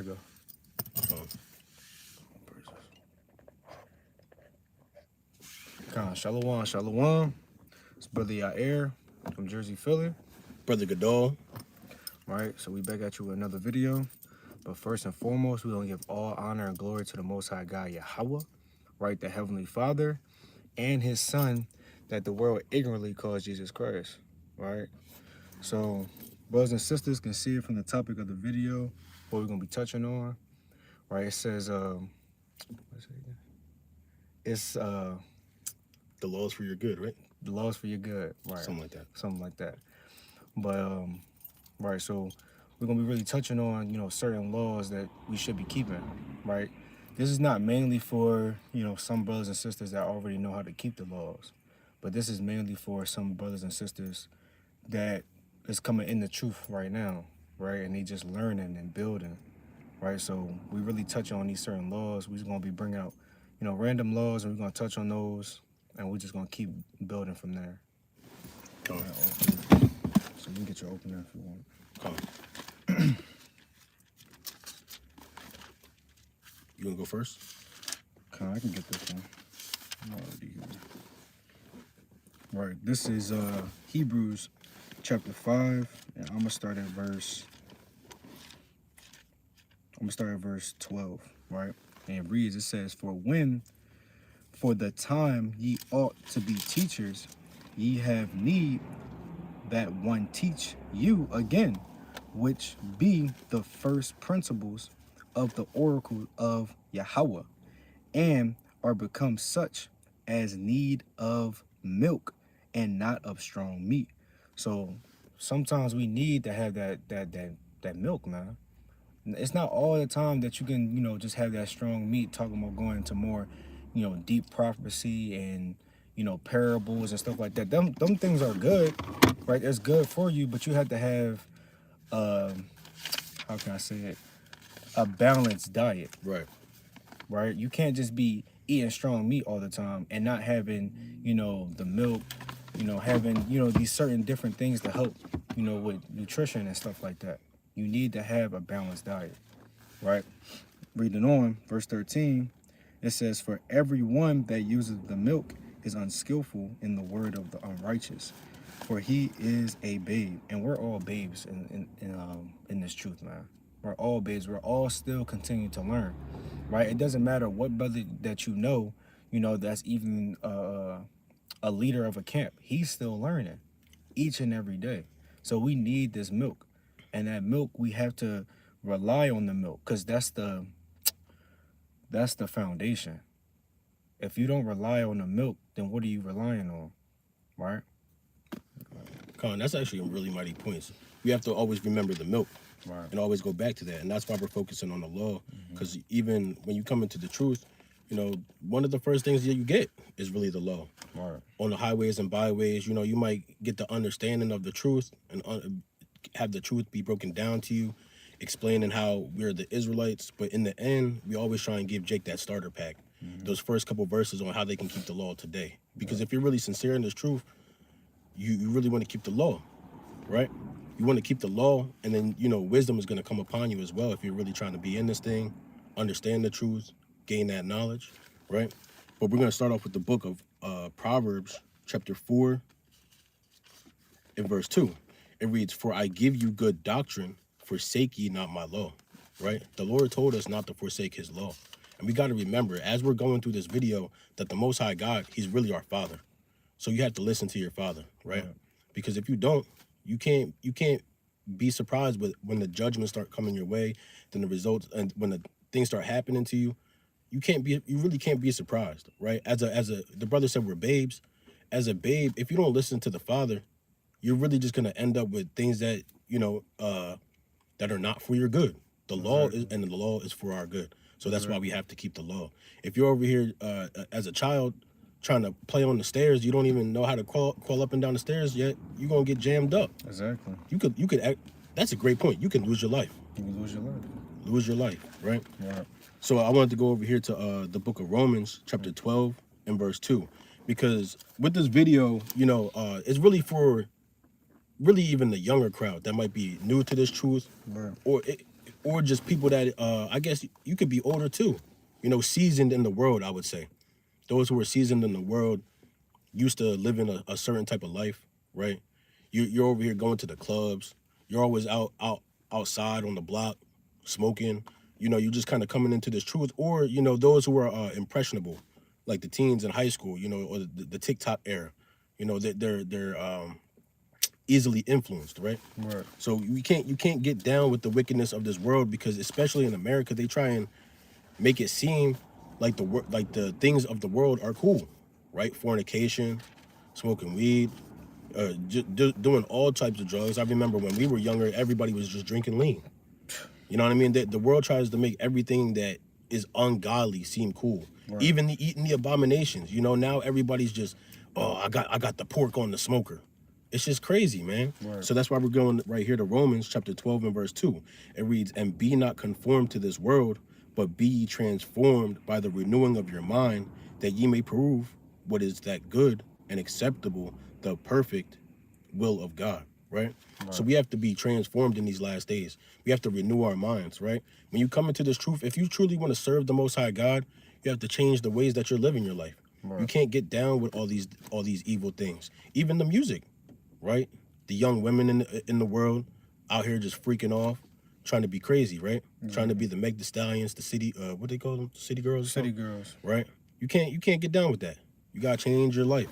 there you go. Shalom, shalom. It's Brother Yair from Jersey, Philly. Brother Gadol. Right, so we back at you with another video. But first and foremost, we're going to give all honor and glory to the Most High God, Yahweh, right, the Heavenly Father, and His Son that the world ignorantly calls Jesus Christ, right? So, brothers and sisters can see it from the topic of the video, what we're going to be touching on, right? It says, what is it again? It's, the laws for your good, right? The laws for your good, right? Something like that. Something like that. But, right, so we're going to be really touching on, certain laws that we should be keeping, right? This is not mainly for, some brothers and sisters that already know how to keep the laws, but this is mainly for some brothers and sisters that is coming in the truth right now, right? And they just learning and building, right? So we really touch on these certain laws. We're just going to be bringing out, random laws, and we're going to touch on those, and we're just going to keep building from there. Come on. So you can get your opener if you want. Come on. You gonna go first? Okay, I can get this one. I'm already here. Right, this is Hebrews chapter 5, and I'm gonna start at verse 12, right? And it reads, it says, For the time ye ought to be teachers, ye have need that one teach you again, which be the first principles of the oracle of Yahweh, and are become such as need of milk and not of strong meat. So sometimes we need to have that milk, man. It's not all the time that you can, just have that strong meat, talking about going into more, deep prophecy and, parables and stuff like that. Them things are good, right? It's good for you, but you have to have, how can I say it? A balanced diet. Right? You can't just be eating strong meat all the time and not having, the milk, having, these certain different things to help, with nutrition and stuff like that. You need to have a balanced diet, right? Reading on, verse 13, it says, For everyone that uses the milk is unskillful in the word of the unrighteous, for he is a babe. And we're all babes in this truth, man. We're all babes. We're all still continuing to learn, right? It doesn't matter what brother that that's even a leader of a camp. He's still learning each and every day. So we need this milk. And that milk, we have to rely on the milk, because that's the foundation. If you don't rely on the milk, then what are you relying on, right? Colin, that's actually a really mighty point. We have to always remember the milk, right, and always go back to that. And that's why we're focusing on the law, because even when you come into the truth, one of the first things that you get is really the law. Right. On the highways and byways, you might get the understanding of the truth and have the truth be broken down to you, explaining how we're the Israelites. But in the end, we always try and give Jake that starter pack, those first couple verses on how they can keep the law today. Because if you're really sincere in this truth, you really want to keep the law, right? You want to keep the law, and then, wisdom is going to come upon you as well if you're really trying to be in this thing, understand the truth, gain that knowledge, right? But we're going to start off with the book of Proverbs, chapter 4, and verse 2. It reads, For I give you good doctrine, forsake ye not my law, right? The Lord told us not to forsake his law. And we got to remember, as we're going through this video, that the Most High God, he's really our Father. So you have to listen to your Father, right? Because if you don't, you can't be surprised with when the judgments start coming your way, then the results, and when the things start happening to you, you really can't be surprised, right? The brother said, we're babes. As a babe, if you don't listen to the Father, you're really just going to end up with things that, that are not for your good. The law is for our good. So that's why we have to keep the law. If you're over here as a child trying to play on the stairs, you don't even know how to crawl up and down the stairs yet, you're going to get jammed up. Exactly. You could that's a great point. You can lose your life. You can lose your life. Lose your life, right? Yeah. So I wanted to go over here to the book of Romans, chapter 12 and verse 2. Because with this video, it's really for even the younger crowd that might be new to this truth, right, or or just people that I guess you could be older too, you know, seasoned in the world. I would say those who are seasoned in the world used to live in a certain type of life, right? You're over here going to the clubs. You're always outside on the block, smoking. You know, you're just kind of coming into this truth, or you know, those who are impressionable, like the teens in high school, you know, or the TikTok era, you know, they're easily influenced, right? Right. So you can't get down with the wickedness of this world, because especially in America, they try and make it seem like the things of the world are cool, right? Fornication, smoking weed, doing all types of drugs. I remember when we were younger, everybody was just drinking lean. You know what I mean? The world tries to make everything that is ungodly seem cool. Right. Even eating the abominations. You know, now everybody's just, oh, I got the pork on the smoker. It's just crazy, man. Right. So that's why we're going right here to Romans chapter 12 and verse 2. It reads, "And be not conformed to this world, but be ye transformed by the renewing of your mind, that ye may prove what is that good and acceptable, the perfect will of God." Right? So we have to be transformed in these last days. We have to renew our minds, right? When you come into this truth, if you truly want to serve the Most High God, you have to change the ways that you're living your life. Right. You can't get down with all these evil things. Even the music, right? The young women in the world out here just freaking off, trying to be crazy, right? Mm-hmm. Trying to be the Meg Thee Stallions, the city, what they call them, city girls. City girls, right? You can't get down with that. You gotta change your life,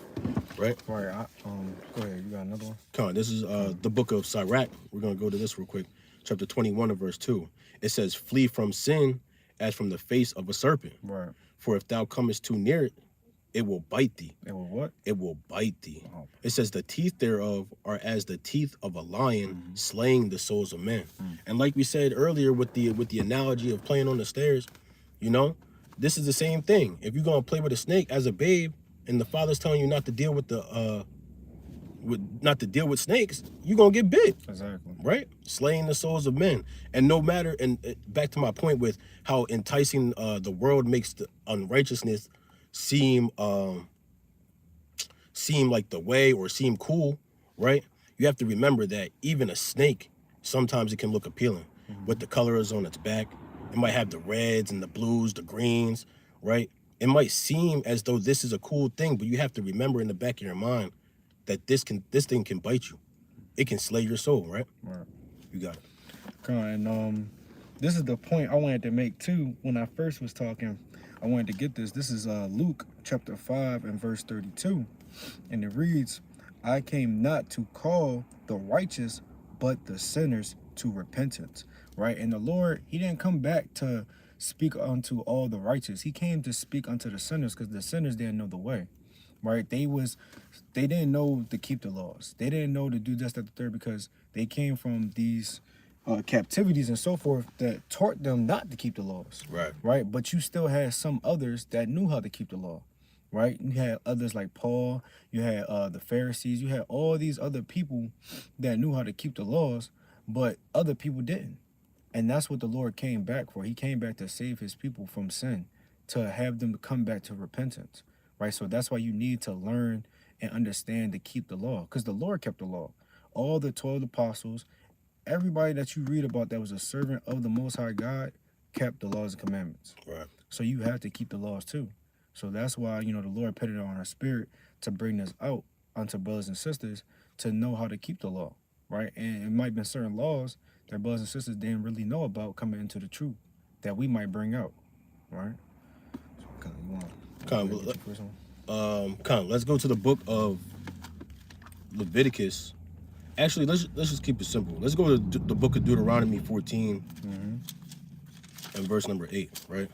right? Right. Go ahead. You got another one? Come on. This is the book of Sirach. We're gonna go to this real quick. Chapter 21 and verse 2. It says, "Flee from sin as from the face of a serpent. Right. For if thou comest too near it, it will bite thee." It will what? It will bite thee. Oh. It says, "The teeth thereof are as the teeth of a lion, slaying the souls of men." And like we said earlier with the analogy of playing on the stairs, you know, this is the same thing. If you're gonna play with a snake as a babe, and the father's telling you not to deal with snakes, you're gonna get bit. Exactly. Right? Slaying the souls of men. And no matter, and back to my point with how enticing the world makes the unrighteousness seem like the way, or seem cool, right? You have to remember that even a snake, sometimes it can look appealing with the colors on its back. It might have the reds and the blues, the greens, right? It might seem as though this is a cool thing, but you have to remember in the back of your mind that this thing can bite you. It can slay your soul, right? Right. You got it. And this is the point I wanted to make too. When I first was talking, I wanted to get this. This is Luke chapter 5 and verse 32. And it reads, "I came not to call the righteous, but the sinners to repentance." Right? And the Lord, he didn't come back to speak unto all the righteous. He came to speak unto the sinners, because the sinners didn't know the way. Right? They didn't know to keep the laws. They didn't know to do this, that, the third, because they came from these captivities and so forth that taught them not to keep the laws. Right. Right? But you still had some others that knew how to keep the law. Right? You had others like Paul. You had the Pharisees. You had all these other people that knew how to keep the laws, but other people didn't. And that's what the Lord came back for. He came back to save his people from sin, to have them come back to repentance, right? So that's why you need to learn and understand to keep the law, because the Lord kept the law. All the 12 apostles, everybody that you read about that was a servant of the Most High God, kept the laws and commandments. Right. So you have to keep the laws too. So that's why, the Lord put it on our spirit to bring us out unto brothers and sisters to know how to keep the law, right? And it might be certain laws that brothers and sisters didn't really know about coming into the truth that we might bring out, right? Let's go to the book of Leviticus. Actually, let's just keep it simple. Let's go to the book of Deuteronomy 14 and verse number 8, right?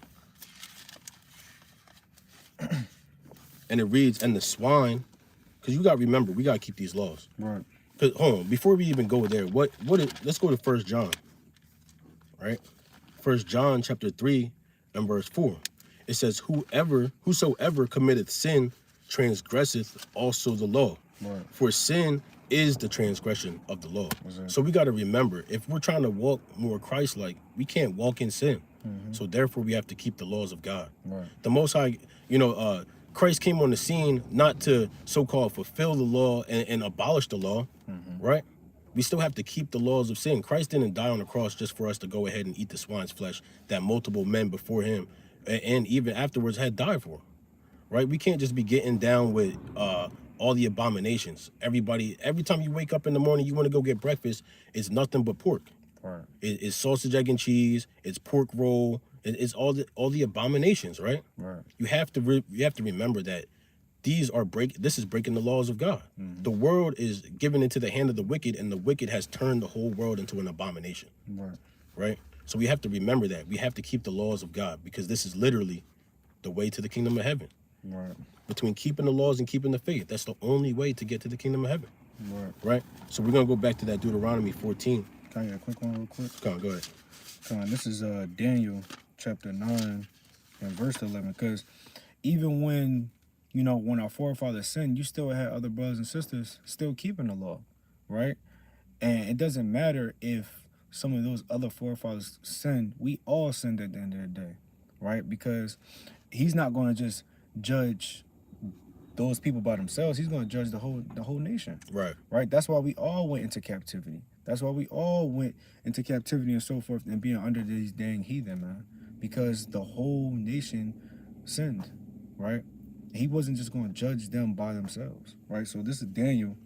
And it reads, "And the swine," because you got to remember, we got to keep these laws. Right. Hold on, before we even go there, let's go to 1 John, right? 1 John chapter 3 and verse 4. It says, "Whosoever committeth sin transgresseth also the law. Right. For sin is the transgression of the law." Exactly. So we got to remember, if we're trying to walk more Christ-like, we can't walk in sin. So therefore, we have to keep the laws of God. Right. The Most High, Christ came on the scene not to so-called fulfill the law and abolish the law, right? We still have to keep the laws of sin. Christ didn't die on the cross just for us to go ahead and eat the swine's flesh that multiple men before him and even afterwards had died for, right? We can't just be getting down with all the abominations. Every time you wake up in the morning, you want to go get breakfast, it's nothing but pork. Right. It's sausage, egg, and cheese. It's pork roll. It's all the abominations, right? Right. You have to remember that this is breaking the laws of God. The world is given into the hand of the wicked, and the wicked has turned the whole world into an abomination. Right. Right? So we have to remember that. We have to keep the laws of God, because this is literally the way to the kingdom of heaven. Right. Between keeping the laws and keeping the faith, that's the only way to get to the kingdom of heaven. Right. Right? So we're going to go back to that Deuteronomy 14. Can I get a quick one real quick? Come on, go ahead. Come on, this is Daniel chapter 9 and verse 11. Because even when, when our forefathers sinned, you still had other brothers and sisters still keeping the law, right? And it doesn't matter if some of those other forefathers sinned. We all sinned at the end of the day, right? Because he's not going to just judge those people by themselves. He's going to judge the whole nation. Right. Right? That's why we all went into captivity. That's why we all went into captivity and so forth and being under these dang heathen, man. Because the whole nation sinned, right? He wasn't just going to judge them by themselves, right? So this is Daniel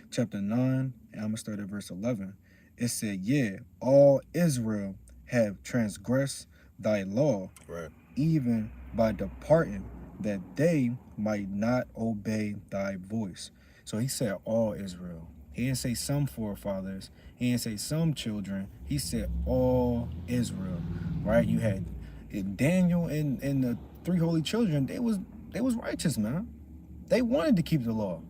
chapter 9, and I'm going to start at verse 11. It said, yeah, all Israel have transgressed thy law, Right. even by departing, that they might not obey thy voice. So he said all Israel. He didn't say some forefathers. He didn't say some children. He said all Israel, right? You had Daniel and the three holy children. They was righteous, man. They wanted to keep the law,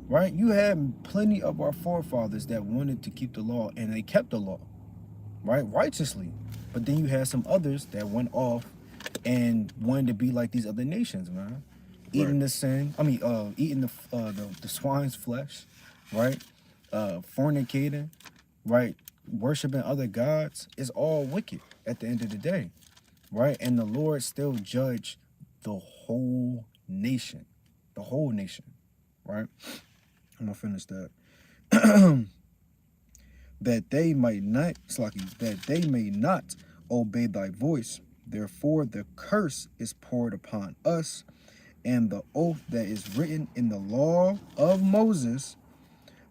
right? You had plenty of our forefathers that wanted to keep the law, and they kept the law, right? Righteously. But then you had some others that went off and wanted to be like these other nations, man. Eating the sin. Eating the swine's flesh, right? Fornicating, right? Worshiping other gods is all wicked at the end of the day, right? And the Lord still judged the whole nation, right? I'm gonna finish that. That they may not obey thy voice. Therefore the curse is poured upon us, and the oath that is written in the law of Moses,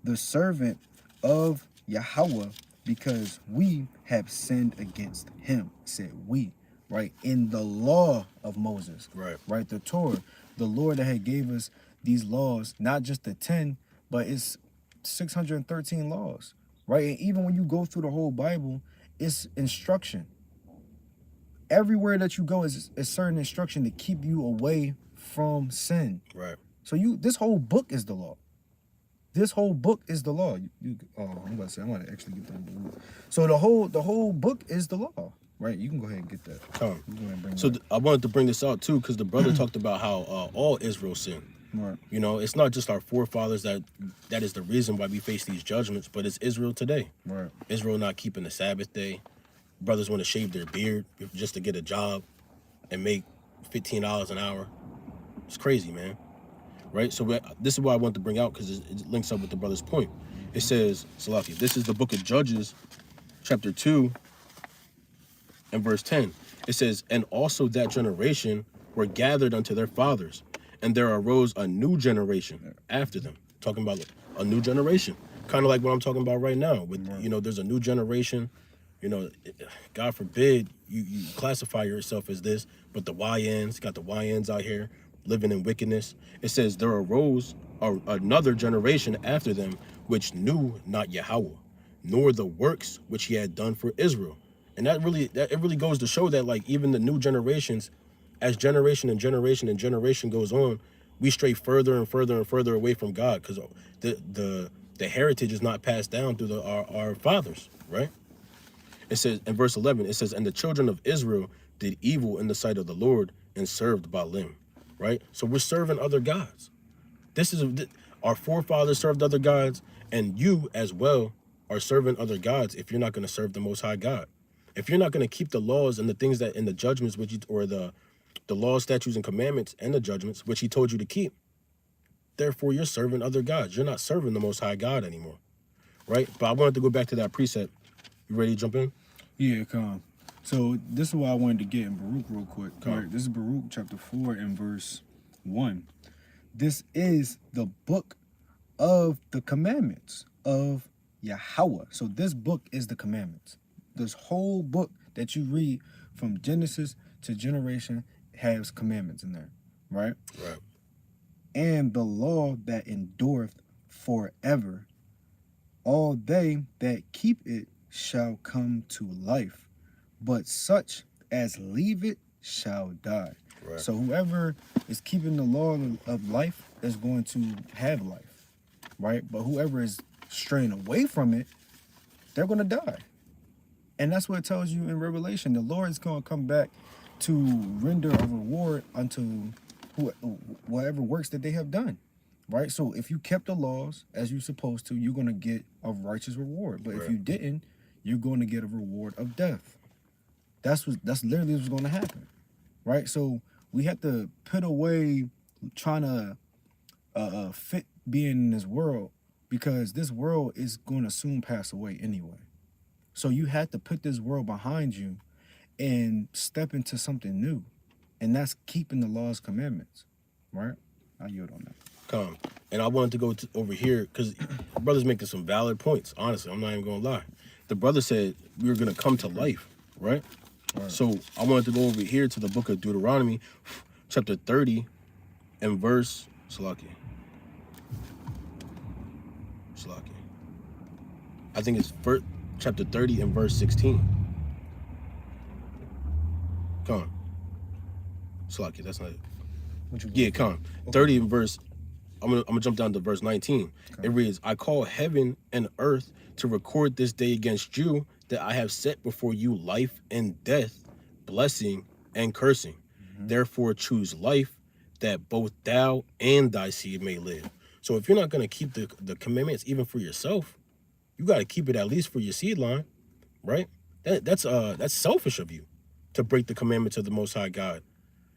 the servant of Yahweh, because we have sinned against him. Said we, right? In the law of Moses, right? The Torah, the Lord that had gave us these laws, not just the 10, but it's 613 laws, right? And even when you go through the whole Bible, it's instruction. Everywhere that you go is certain instruction to keep you away from sin. Right. So this whole book is the law. This whole book is the law. I'm about to say, I'm going to actually get that. So the whole book is the law, right? You can go ahead and get that. I wanted to bring this out too, because the brother talked about how all Israel sinned. Right. It's not just our forefathers that is the reason why we face these judgments, but it's Israel today. Right. Israel not keeping the Sabbath day. Brothers want to shave their beard just to get a job and make $15 an hour. It's crazy, man. Right? So this is what I want to bring out, because it links up with the brother's point. It says, Salaki, this is the book of Judges, chapter 2, and verse 10. It says, and also that generation were gathered unto their fathers, and there arose a new generation after them. Talking about a new generation. Kind of like what I'm talking about right now. With there's a new generation. God forbid you classify yourself as this, but the YNs, got the YNs out here living in wickedness. It says there arose another generation after them, which knew not Yahweh, nor the works which he had done for Israel. And it really goes to show that, like, even the new generations, as generation and generation and generation goes on, we stray further and further and further away from God, because the heritage is not passed down through our fathers, right? It says in verse 11, it says, and the children of Israel did evil in the sight of the Lord and served Baalim, right? So we're serving other gods. Our forefathers served other gods, and you as well are serving other gods if you're not going to serve the Most High God. If you're not going to keep the laws and the things that in the judgments, or the laws, statutes, and commandments and the judgments which he told you to keep, therefore you're serving other gods. You're not serving the Most High God anymore, right? But I wanted to go back to that precept. You ready to jump in? Yeah, come. So this is why I wanted to get in Baruch real quick. Come. Right, this is Baruch chapter 4 and verse 1. This is the book of the commandments of Yahweh. So this book is the commandments. This whole book that you read from Genesis to generation has commandments in there, right? Right. And the law that endureth forever. All they that keep it shall come to life, but such as leave it shall die. Right. So whoever is keeping the law of life is going to have life, right? But whoever is straying away from it, they're going to die. And that's what it tells you in Revelation. The Lord is going to come back to render a reward unto whatever works that they have done, right? So if you kept the laws as you're supposed to, you're going to get a righteous reward. But if you didn't, you're going to get a reward of death. That's literally what's going to happen, right? So we have to put away trying to fit being in this world, because this world is going to soon pass away anyway. So you have to put this world behind you and step into something new. And that's keeping the law's commandments, right? I yield on that. Come. And I wanted to go over here because brother's making some valid points. Honestly, I'm not even going to lie. The brother said we were going to come to life, right? So I wanted to go over here to the book of Deuteronomy, chapter 30 and verse, Salaki. I think it's chapter 30 and verse 16. Come on. Salaki, that's not it. Yeah, come on. Okay. 30 and verse, I'm gonna jump down to verse 19. Okay. It reads, I call heaven and earth to record this day against you, that I have set before you life and death, blessing and cursing. Mm-hmm. Therefore choose life, that both thou and thy seed may live. So if you're not going to keep the commandments even for yourself, you got to keep it at least for your seed line, right? That's selfish of you to break the commandments of the Most High God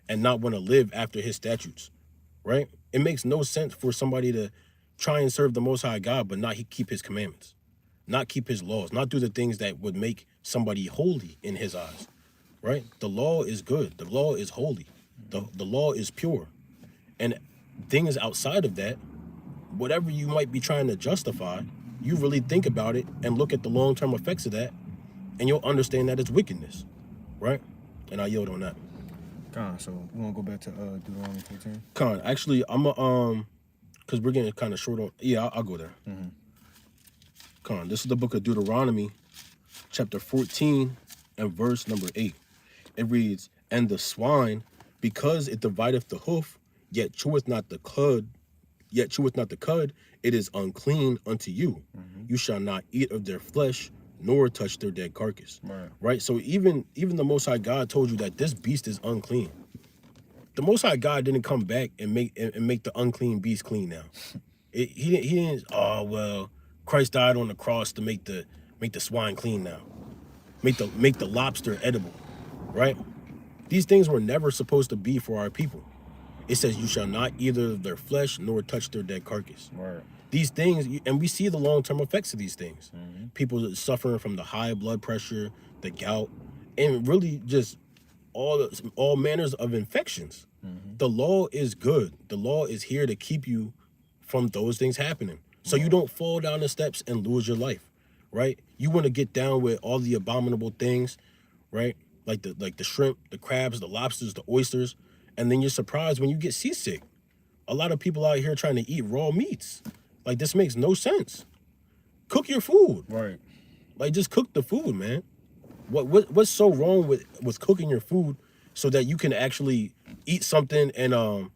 and not want to live after his statutes, right? It makes no sense for somebody to try and serve the Most High God but not keep his commandments, not keep his laws, not do the things that would make somebody holy in his eyes, right? The law is good. The law is holy. The law is pure. And things outside of that, whatever you might be trying to justify, you really think about it and look at the long-term effects of that, and you'll understand that it's wickedness, right? And I yield on that. Con, so we want to go back to Deuteronomy 14? Con, actually, I'm because we're getting kind of short on, yeah, I'll go there. Mm-hmm. Con, this is the book of Deuteronomy, chapter 14 and verse number 8. It reads, and the swine, because it divideth the hoof, yet cheweth not the cud, it is unclean unto you. Mm-hmm. You shall not eat of their flesh, nor touch their dead carcass. Right? So even the Most High God told you that this beast is unclean. The Most High God didn't come back and make the unclean beast clean now. He didn't. Oh well, Christ died on the cross to make the swine clean now. Make the lobster edible, right? These things were never supposed to be for our people. It says, you shall not eat of their flesh nor touch their dead carcass. Right. These things, and we see the long-term effects of these things. Mm-hmm. People suffering from the high blood pressure, the gout, and really just all manners of infections. Mm-hmm. The law is good. The law is here to keep you from those things happening. So you don't fall down the steps and lose your life, right? You want to get down with all the abominable things, right? Like the shrimp, the crabs, the lobsters, the oysters. And then you're surprised when you get seasick. A lot of people out here trying to eat raw meats. Like, this makes no sense. Cook your food. Right. Like, just cook the food, man. What's so wrong with cooking your food so that you can actually eat something and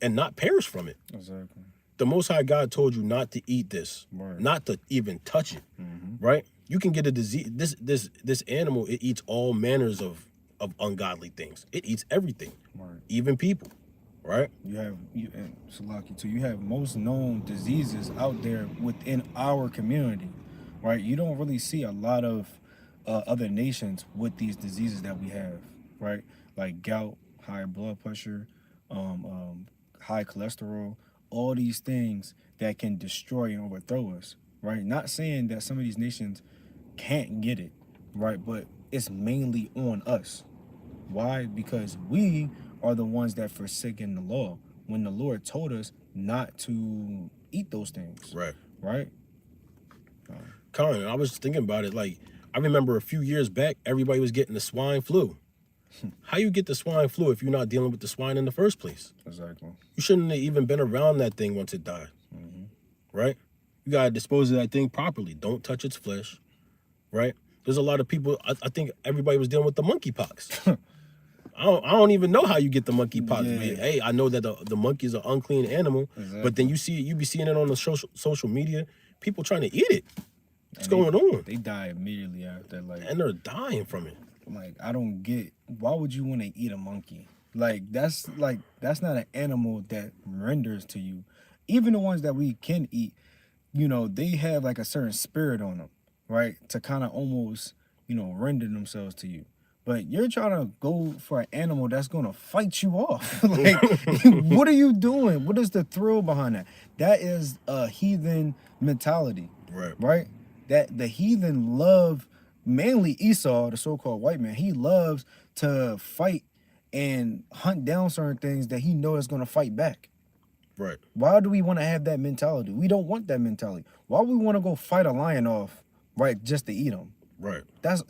not perish from it? Exactly. The Most High God told you not to eat this, right. Not to even touch it, mm-hmm. Right? You can get a disease. This animal, it eats all manners of ungodly things. It eats everything, right. Even people, right? And Salaki too. You have most known diseases out there within our community, right? You don't really see a lot of other nations with these diseases that we have, right? Like gout, high blood pressure, high cholesterol, all these things that can destroy and overthrow us, right? Not saying that some of these nations can't get it, right? But it's mainly on us. Why? Because we are the ones that forsaken the law when the Lord told us not to eat those things. Right. Right? Colin, I was thinking about it. Like, I remember a few years back, everybody was getting the swine flu. How you get the swine flu if you're not dealing with the swine in the first place? Exactly. You shouldn't have even been around that thing once it died. Right? You gotta dispose of that thing properly. Don't touch its flesh. Right? There's a lot of people. I think everybody was dealing with the monkeypox. I don't even know how you get the monkeypox. Yeah. Hey, I know that the monkey is an unclean animal, but then you be seeing it on the social media. People trying to eat it. What's going on? They die immediately after, like, and they're dying from it. Like, I don't get, why would you want to eat a monkey? That's not an animal that renders to you. Even the ones that we can eat, they have like a certain spirit on them, right? To kind of almost, render themselves to you. But you're trying to go for an animal that's going to fight you off. Like, what are you doing? What is the thrill behind that? That is a heathen mentality. Right. Right? That the heathen love, mainly Esau, the so-called white man, he loves to fight and hunt down certain things that he knows is going to fight back. Right. Why do we want to have that mentality? We don't want that mentality. Why would we want to go fight a lion off, right, just to eat him? Right. That's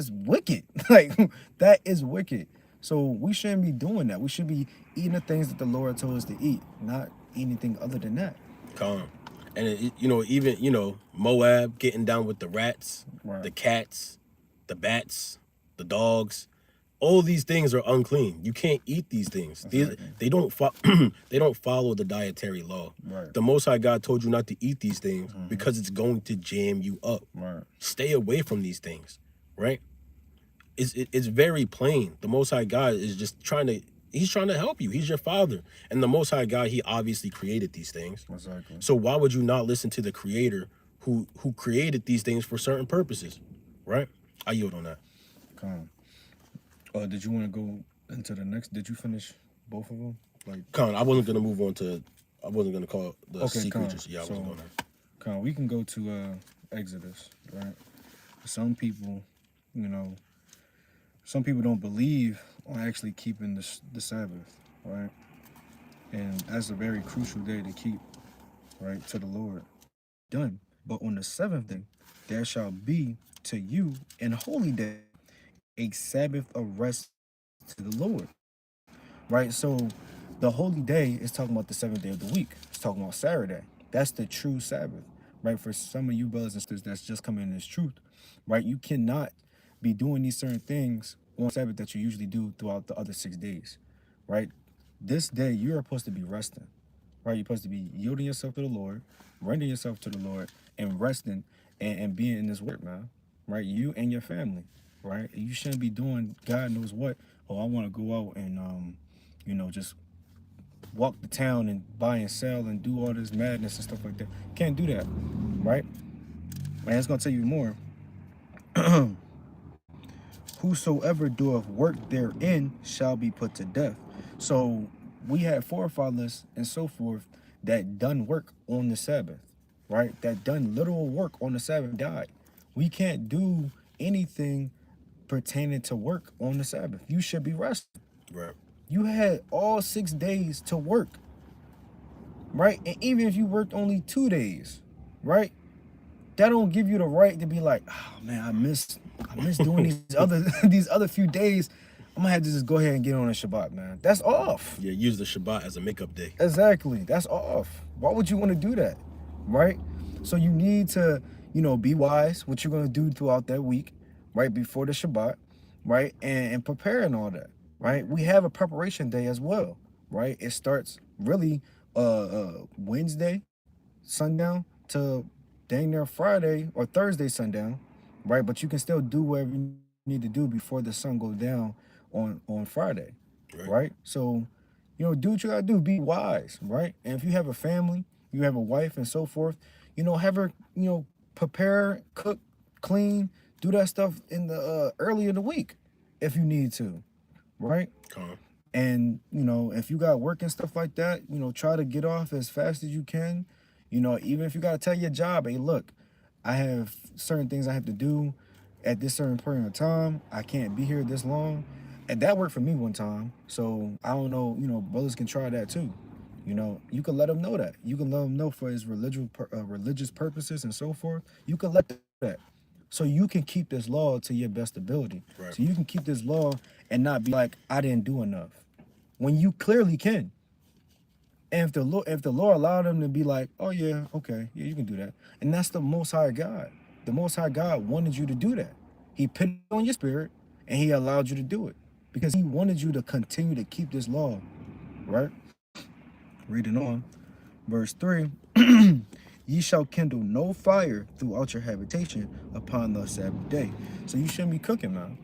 wicked. Like, that is wicked. So we shouldn't be doing that. We should be eating the things that the Lord told us to eat, not anything other than that. Calm. And even Moab getting down with the rats, right. the cats, the bats, the dogs. All these things are unclean. You can't eat these things. They don't they don't follow the dietary law. Right. The Most High God told you not to eat these things because it's going to jam you up. Right. Stay away from these things. Right. It's very plain. The Most High God is just He's trying to help you. He's your father. And the Most High God, he obviously created these things. Exactly. So why would you not listen to the creator who created these things for certain purposes? Right? I yield on that. Come. Did you want to go into the next? Did you finish both of them? I wasn't going to move on to, I wasn't going to call the sea creatures. Yeah, I wasn't going to. We can go to Exodus, right? Some people, some people don't believe on actually keeping the Sabbath, right? And that's a very crucial day to keep, right, to the Lord. Done. But on the seventh day, there shall be to you an holy day, a Sabbath of rest to the Lord, right? So the holy day is talking about the seventh day of the week. It's talking about Saturday. That's the true Sabbath, right? For some of you brothers and sisters that's just coming in this truth, right? You cannot be doing these certain things on Sabbath that you usually do throughout the other 6 days, right? This day, you're supposed to be resting, right? You're supposed to be yielding yourself to the Lord, rendering yourself to the Lord, and resting and being in this work, man, right? You and your family, right? You shouldn't be doing God knows what. Oh, I want to go out and, just walk the town and buy and sell and do all this madness and stuff like that. Can't do that, right? And it's going to tell you more. Whosoever doeth work therein shall be put to death. So we had forefathers and so forth that done work on the Sabbath, right? That done literal work on the Sabbath died. We can't do anything pertaining to work on the Sabbath. You should be resting. Right. You had all 6 days to work, right? And even if you worked only 2 days, right? That don't give you the right to be like, oh man, I miss doing these other few days. I'm gonna have to just go ahead and get on a Shabbat, man. That's off. Yeah, use the Shabbat as a makeup day. Exactly. That's off. Why would you want to do that? Right? So you need to, be wise what you're gonna do throughout that week, right? Before the Shabbat, right? And prepare and all that, right? We have a preparation day as well, right? It starts really Wednesday, sundown, to dang near Friday or Thursday sundown, right? But you can still do whatever you need to do before the sun goes down on Friday, right? So, do what you gotta do. Be wise, right? And if you have a family, you have a wife and so forth, have her, prepare, cook, clean, do that stuff in the early in the week if you need to, right? And, if you got work and stuff like that, try to get off as fast as you can. You know, even if you got to tell your job, hey, look, I have certain things I have to do at this certain point of time. I can't be here this long. And that worked for me one time. So I don't know, you know, brothers can try that too. You know, you can let them know that. You can let them know for his religious purposes and so forth. You can let them know that. So you can keep this law to your best ability. Right. So you can keep this law and not be like, I didn't do enough. When you clearly can. And if the Lord allowed them to be like, oh yeah, okay, yeah, you can do that. And that's the Most High God. The Most High God wanted you to do that. He put it on your spirit and he allowed you to do it. Because he wanted you to continue to keep this law. Right? Reading on. Verse 3. Ye shall kindle no fire throughout your habitation upon the Sabbath day. So you shouldn't be cooking, man.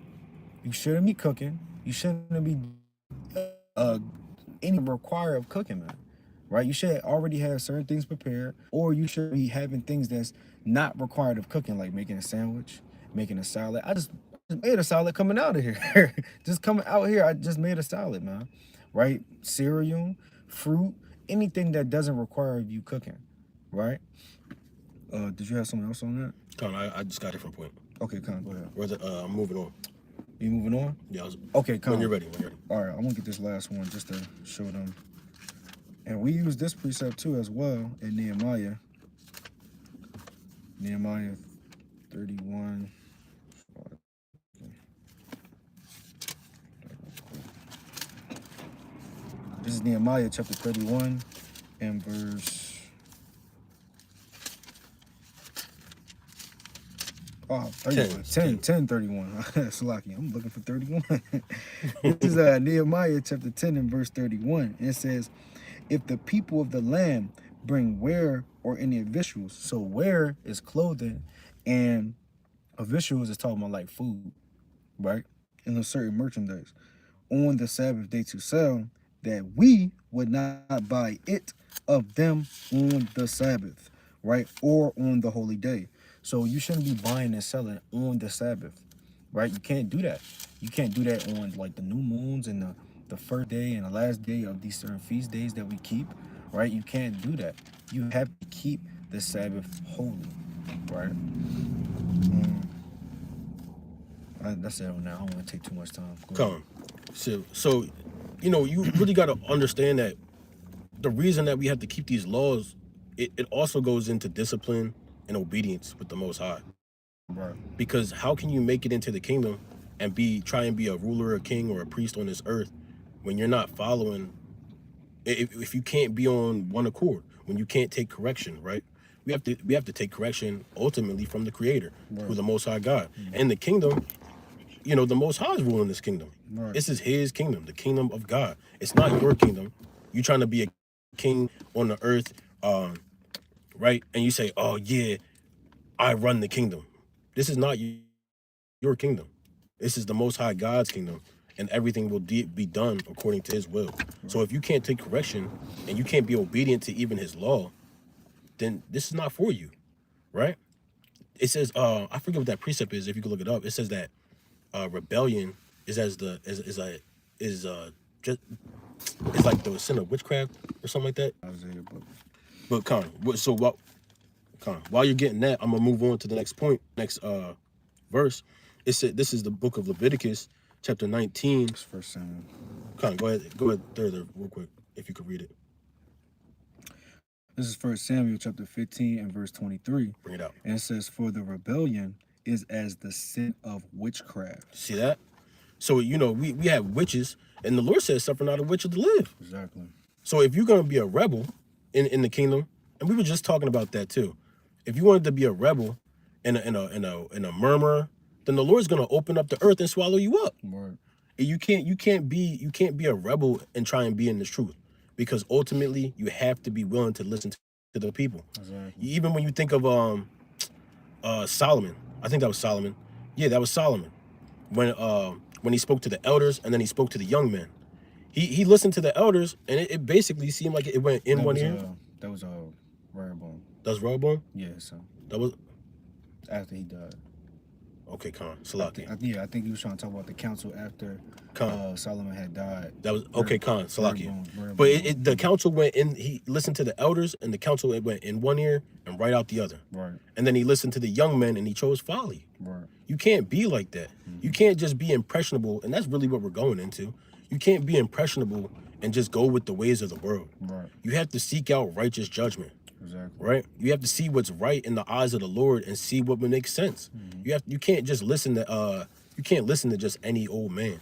You shouldn't be cooking. You shouldn't be any require of cooking, man. Right? You should already have certain things prepared, or you should be having things that's not required of cooking, like making a sandwich, making a salad. I just made a salad coming out of here. Just coming out here, I just made a salad, man. Right? Cereal, fruit, anything that doesn't require you cooking. Right? Did you have something else on that? Con, I just got a different point. Okay, Con, go ahead. Where's it? I'm moving on. You moving on? Yeah. Okay, Con. When you're ready. All right, I'm gonna get this last one just to show them. And we use this precept too as well in Nehemiah. Nehemiah 31. This is Nehemiah chapter 31 and verse. Oh, 31. 10, 31. That's lucky. I'm looking for 31. This is Nehemiah chapter 10 and verse 31. It says, if the people of the land bring ware or any victuals, so ware is clothing, and a victuals is talking about like food, right? And a certain merchandise on the Sabbath day to sell, that we would not buy it of them on the Sabbath, right? Or on the holy day. So you shouldn't be buying and selling on the Sabbath, right? You can't do that. You can't do that on like the new moons and the first day and the last day of these certain feast days that we keep, right? You can't do that. You have to keep the Sabbath holy, right? That's it on that. I don't want to take too much time. Come on. So, you know, you really got to understand that the reason that we have to keep these laws, it also goes into discipline and obedience with the Most High. Right. Because how can you make it into the kingdom and try and be a ruler, a king, or a priest on this earth when you're not following, if you can't be on one accord, when you can't take correction, right? We have to take correction ultimately from the Creator, right, who the Most High God. And the kingdom, you know, the Most High is ruling this kingdom. Right. This is his kingdom, the kingdom of God. It's not your kingdom. You trying to be a king on the earth, right? And you say, oh yeah, I run the kingdom. This is not your kingdom. This is the Most High God's kingdom, and everything will be done according to his will. Right. So if you can't take correction and you can't be obedient to even his law, then this is not for you, right? It says, I forget what that precept is. If you can look it up, it says that rebellion is just it's like the sin of witchcraft or something like that. But while you're getting that, I'm gonna move on to the next point, next verse. It said this is the book of Leviticus, chapter 19. It's First Samuel. Go ahead, there, real quick, if you could read it. This is First Samuel chapter 15 and verse 23. Bring it out. And it says, for the rebellion is as the sin of witchcraft. See that? So, you know, we have witches, and the Lord says, suffer not a witch to live. Exactly. So if you're going to be a rebel in the kingdom, and we were just talking about that too, if you wanted to be a rebel and a murmurer, then the Lord's going to open up the earth and swallow you up. Right. And you can't be a rebel and try and be in this truth, because ultimately you have to be willing to listen to the people. Exactly. Even when you think of Solomon, I think that was Solomon. Yeah, that was Solomon. When he spoke to the elders and then he spoke to the young men, he listened to the elders, and it basically seemed like it went in one ear. That was Rehoboam. That was Rehoboam? Yeah, so that was after he died. Okay, Khan. Salaki. I think he was trying to talk about the council after Solomon had died. That was okay, Khan. Salaki. But the council went in. He listened to the elders, and the council went in one ear and right out the other. Right. And then he listened to the young men, and he chose folly. Right. You can't be like that. You can't just be impressionable, and that's really what we're going into. You can't be impressionable and just go with the ways of the world. Right. You have to seek out righteous judgment. Exactly. Right? You have to see what's right in the eyes of the Lord and see what would make sense. You can't just listen to just any old man.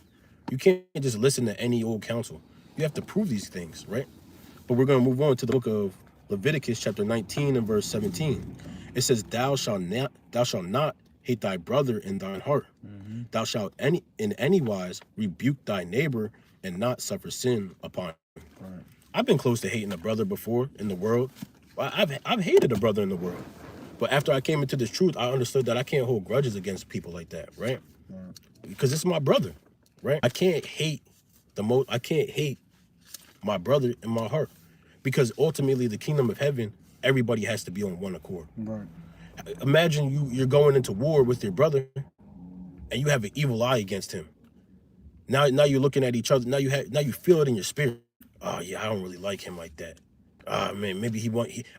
You can't just listen to any old counsel. You have to prove these things, right? But we're going to move on to the book of Leviticus chapter 19 and verse 17. It says, Thou shalt not hate thy brother in thine heart. Thou shalt in any wise rebuke thy neighbor and not suffer sin upon him. Right. I've been close to hating a brother before in the world. I've hated a brother in the world. But after I came into this truth, I understood that I can't hold grudges against people like that, right? Because it's my brother, right? I can't hate my brother in my heart. Because ultimately the kingdom of heaven, everybody has to be on one accord. Right. Imagine you're going into war with your brother and you have an evil eye against him. Now you're looking at each other. Now you feel it in your spirit. Oh yeah, I don't really like him like that. Man, maybe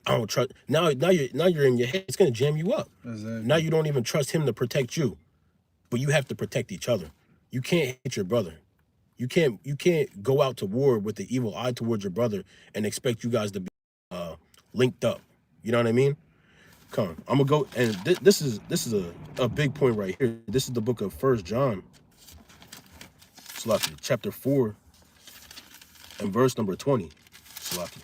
I don't trust. Now you're in your head. It's gonna jam you up. Exactly. Now you don't even trust him to protect you, but you have to protect each other. You can't hate your brother. You can't go out to war with the evil eye towards your brother and expect you guys to be linked up. You know what I mean? Come on, I'm gonna go, and this is a big point right here. This is the book of 1 John, Slaki, chapter 4, and verse number 20. Slaki.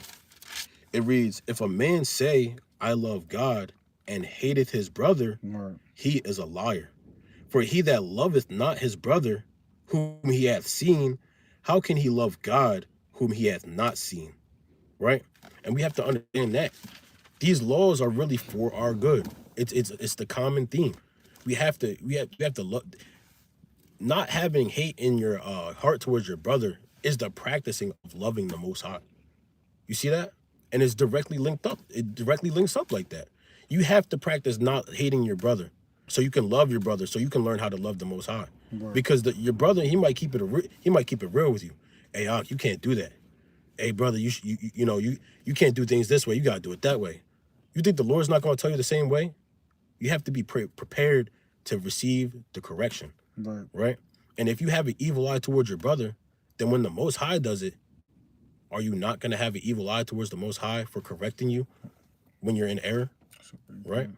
It reads, If a man say, I love God, and hateth his brother, Right. he is a liar. For he that loveth not his brother, whom he hath seen, how can he love God, whom he hath not seen? Right? And we have to understand that these laws are really for our good. It's the common theme. We have to love. Not having hate in your heart towards your brother is the practicing of loving the Most High. You see that? And it's directly linked up. It directly links up like that. You have to practice not hating your brother so you can love your brother, so you can learn how to love the Most High. Right. Because your brother, he might keep it real with you. Hey, you can't do that. Hey, brother, you can't do things this way. You gotta do it that way. You think the Lord's not gonna tell you the same way? You have to be prepared to receive the correction. Right? And if you have an evil eye towards your brother, then when the Most High does it, are you not going to have an evil eye towards the Most High for correcting you when you're in error? Right?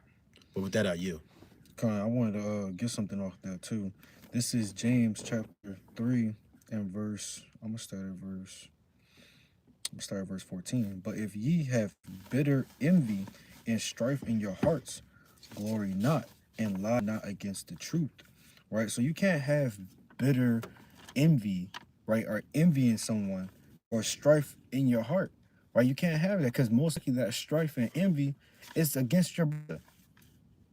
But with that, I yield. I wanted to get something off there too. This is James chapter 3 and verse, I'm going to start at verse 14. But if ye have bitter envy and strife in your hearts, glory not and lie not against the truth. Right? So you can't have bitter envy, right? Or envying someone or strife in your heart, right? You can't have that because most likely that strife and envy is against your brother.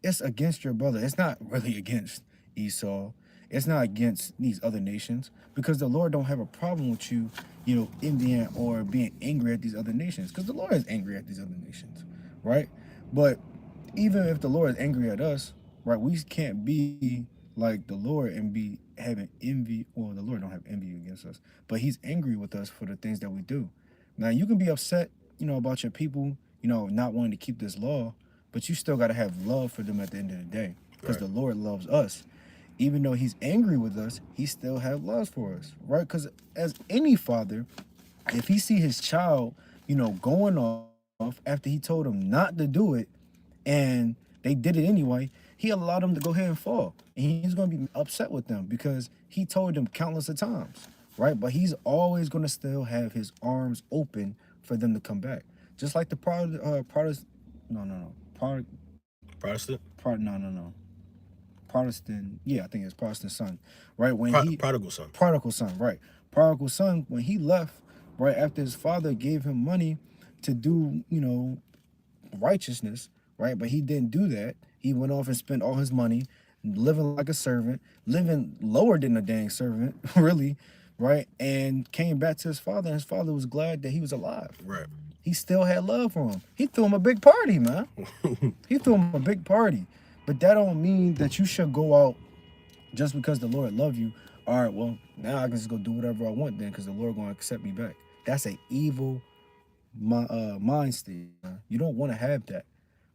It's against your brother. It's not really against Esau. It's not against these other nations because the Lord don't have a problem with you, envying or being angry at these other nations because the Lord is angry at these other nations, right? But even if the Lord is angry at us, right, we can't be like the Lord and be having envy. Well, the Lord don't have envy against us, but he's angry with us for the things that we do. Now, you can be upset, about your people, not wanting to keep this law, but you still got to have love for them at the end of the day because the Lord loves us. Even though he's angry with us, he still have love for us, right? Because as any father, if he see his child, going off after he told him not to do it and they did it anyway, he allowed them to go ahead and fall. And he's going to be upset with them because he told them countless of times, right? But he's always going to still have his arms open for them to come back. Just like the Protestant, yeah, I think it's Protestant son, right? Prodigal son. Prodigal son, right. Prodigal son, when he left, right after his father gave him money to do, righteousness, right? But he didn't do that. He went off and spent all his money, living like a servant, living lower than a dang servant, really, right? And came back to his father, and his father was glad that he was alive. Right. He still had love for him. He threw him a big party, man. He threw him a big party. But that don't mean that you should go out Just because the Lord love you, all right, well, now I can just go do whatever I want then because the Lord going to accept me back. That's an evil mind state. You don't want to have that,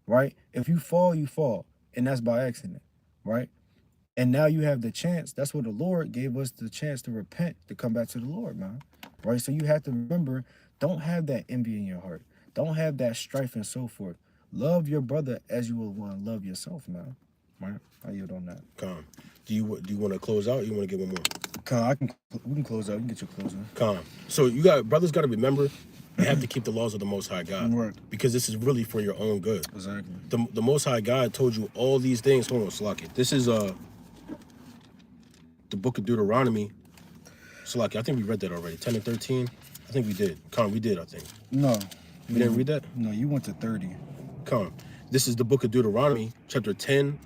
right? If you fall, you fall, and that's by accident, right? And now you have the chance. That's what the Lord gave us, the chance to repent, to come back to the Lord, man. Right? So you have to remember, don't have that envy in your heart. Don't have that strife and so forth. Love your brother as you would want to love yourself, man. Right? I yield on that. Con. Do you want to close out or you want to get one more? Con, we can close out. You can get your closing. Con. So brothers got to remember, you have to keep the laws of the Most High God. Right. Because this is really for your own good. Exactly. The Most High God told you all these things. Hold on, Salaki. This is the book of Deuteronomy. Salaki, I think we read that already. 10 and 13. I think we did. Con, we did, I think. No. We didn't read that? No, you went to 30. Con. This is the book of Deuteronomy, chapter 10.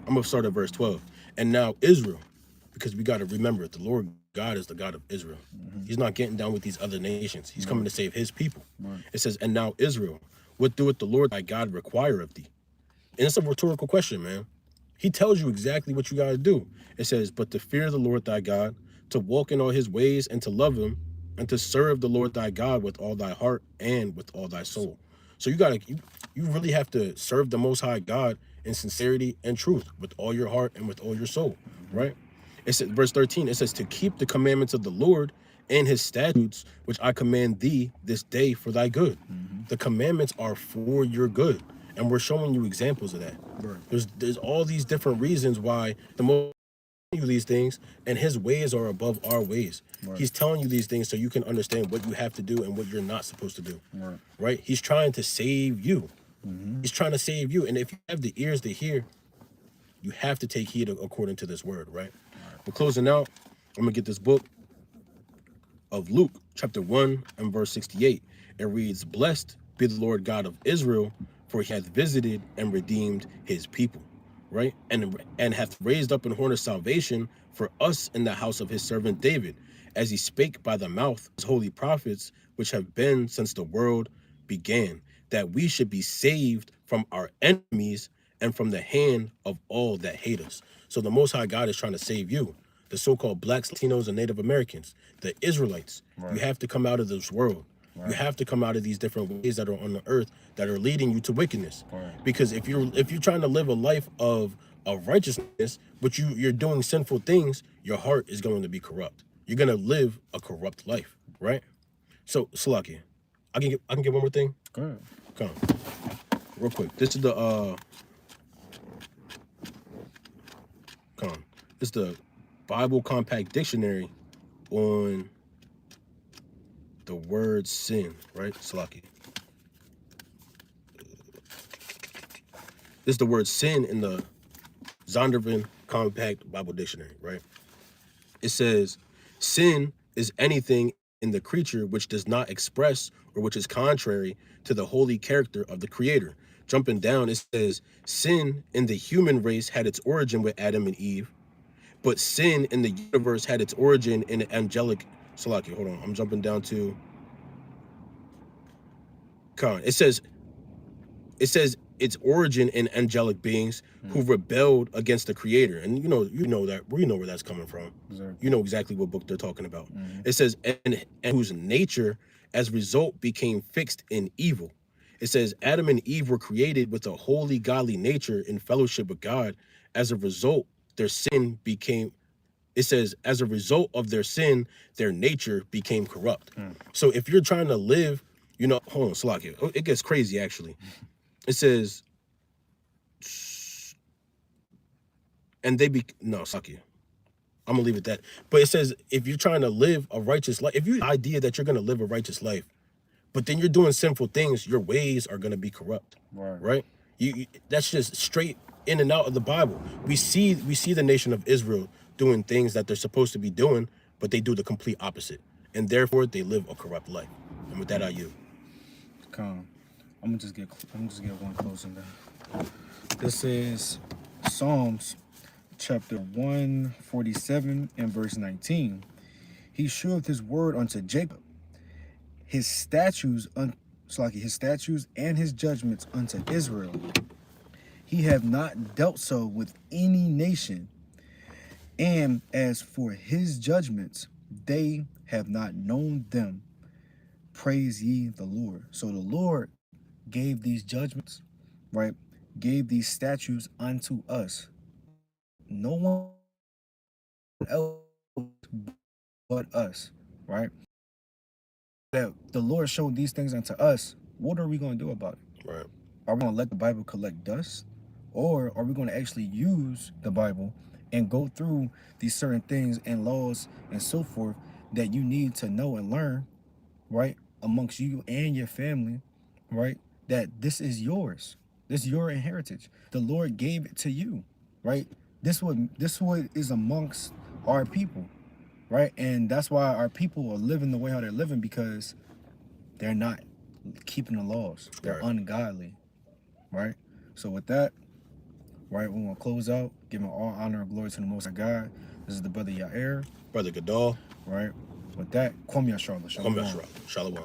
I'm going to start at verse 12. And now Israel, because we got to remember, the Lord God is the God of Israel. He's not getting down with these other nations. He's coming to save his people. It says, and now Israel, what doeth the Lord thy God require of thee? And it's a rhetorical question, man. He tells you exactly what you got to do. It says, but to fear the Lord thy God, to walk in all his ways and to love him, and to serve the Lord thy God with all thy heart and with all thy soul. So you really have to serve the Most High God in sincerity and truth with all your heart and with all your soul, right? It says, verse 13, it says, to keep the commandments of the Lord and his statutes, which I command thee this day for thy good. The commandments are for your good. And we're showing you examples of that. Right. There's all these different reasons why the Most you these things, and his ways are above our ways. Right. He's telling you these things so you can understand what you have to do and what you're not supposed to do. Right? He's trying to save you. He's trying to save you. And if you have the ears to hear, you have to take heed according to this word, right? We're closing out. I'm gonna get this book of Luke, chapter 1 and verse 68. It reads, blessed be the Lord God of Israel, for he hath visited and redeemed his people. Right? And hath raised up an horn of salvation for us in the house of his servant David, as he spake by the mouth of his holy prophets, which have been since the world began, that we should be saved from our enemies and from the hand of all that hate us. So the Most High God is trying to save you, the so-called blacks, Latinos, and Native Americans, the Israelites. Right. You have to come out of this world. Right. You have to come out of these different ways that are on the earth that are leading you to wickedness. Right. Because if you're trying to live a life of righteousness, but you're doing sinful things, your heart is going to be corrupt. You're going to live a corrupt life, right? So, Salaki, I can get one more thing. Go ahead. Come on. Real quick. This is the This is the Bible Compact Dictionary on the word sin, right? Salaki. This is the word sin in the Zondervan Compact Bible Dictionary, right? It says, sin is anything in the creature which does not express or which is contrary to the holy character of the Creator. Jumping down, it says, sin in the human race had its origin with Adam and Eve, but sin in the universe had its origin in the angelic. Salaki, hold on. I'm jumping down to Khan. It says its origin in angelic beings who rebelled against the Creator. And you know where that's coming from. Exactly. You know exactly what book they're talking about. It says, and whose nature as a result became fixed in evil. It says Adam and Eve were created with a holy, godly nature in fellowship with God. As a result, their sin became, it says, as a result of their sin, their nature became corrupt. So if you're trying to live, hold on, Salaki, it gets crazy actually. It says, and Salaki, I'm gonna leave it that. But it says, if you're trying to live a righteous life, if you have the idea that you're gonna live a righteous life, but then you're doing sinful things, your ways are gonna be corrupt. Right? You that's just straight in and out of the Bible. We see the nation of Israel doing things that they're supposed to be doing, but they do the complete opposite. And therefore they live a corrupt life. And with that, I yield. Calm. I'm gonna just get one closing down. This is Psalms chapter 147 and verse 19. He sheweth his word unto Jacob, his statutes and his judgments unto Israel. He have not dealt so with any nation, And as for his judgments, they have not known them. Praise ye the Lord. So the Lord gave these judgments, right? Gave these statutes unto us. No one else but us, right? That the Lord showed these things unto us. What are we going to do about it? Right. Are we going to let the Bible collect dust? Or are we going to actually use the Bible and go through these certain things and laws and so forth that you need to know and learn, right? Amongst you and your family, right? That this is yours. This is your inheritance. The Lord gave it to you, right? This what is amongst our people, right? And that's why our people are living the way how they're living, because they're not keeping the laws. They're ungodly, right? So with that, right, we want to close out, giving all honor and glory to the Most High God. This is the brother Yair. Brother Gadal. Right? With that, Kwame Yasharla. Kwame Yasharla. Shalom.